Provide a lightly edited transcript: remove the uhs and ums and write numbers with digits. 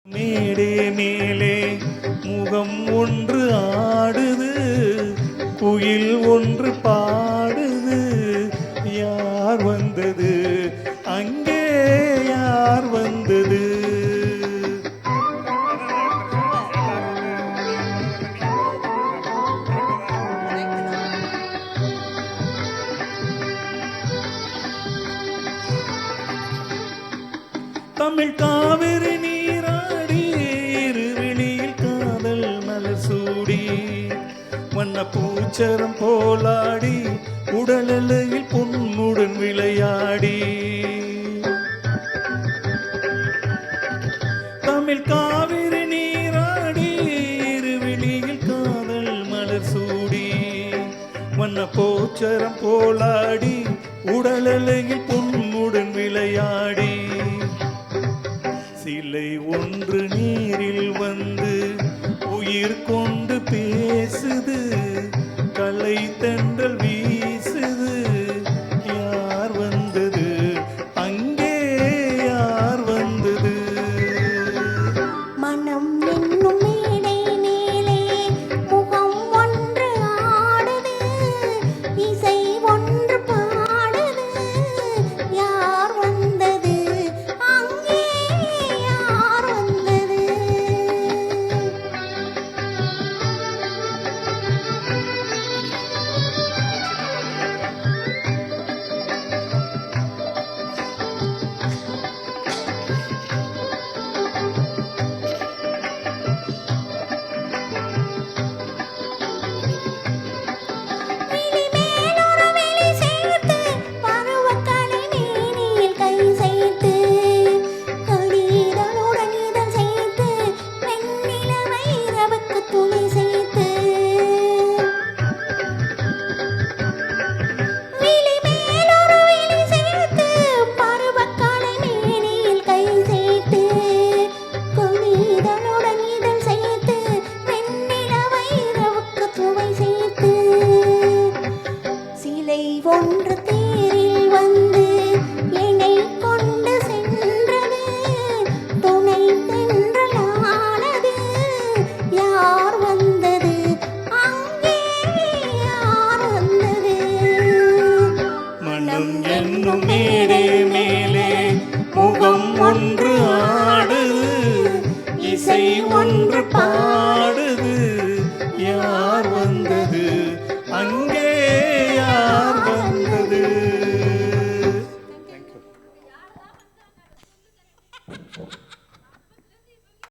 மேடே மேலே முகம் ஒன்று ஆடுது, குயில் ஒன்று பாடுது. யார் வந்தது அங்கே, யார் வந்தது? தமிழ் காவிரி நீராடி இருவிழியில் காதல் மலர் சூடி, வண்ண பூச்சரம் போலாடி உடலலையில் பொன்னுடன் விளையாடி. தமிழ் காவிரி நீராடி இருவிழியில் காதல் மலர் சூடி, வண்ண பூச்சரம் போலாடி உடலலையில் பொன்னுடன் விளையாடி. சிலை ஒன்று நீரில் வந்து உயிர் கொண்டு பேசுது, கலை தென்றல் வீசுது. யார் வந்தது அங்கே, யார் வந்தது? மனம் என்னும் மேடை மேலே முகம் ஒன்று ஆடுது, இசை ஒன்று பாடுது. யார் வந்தது அங்கே, யார் வந்தது? விழி மேலொரு விழி சேர்த்து, பருவக்கலை மேனியில் கை சேர்த்து, கடிதளுடன் இதழ் சேர்த்து, வெண்ணிலவை இரவுக்கு துணை சேர்த்து. விழி மேலொரு விழி சேர்த்து, பருவக்கலை மேனியில் கை சேர்த்து, கடிதளுடன் இதழ் சேர்த்து, வெண்ணிலவை இரவுக்கு துணை சேர்த்து. சிலை ஒன்று தேரில் வந்து என்னை கொண்டு சென்றது, துணை தென்றலானது. யார் வந்தது அங்கே, யார் வந்தது? மனம் என்னும் மேடை மேலே முகம் ஒன்று ஆடுது, இசை ஒன்று பாடுது.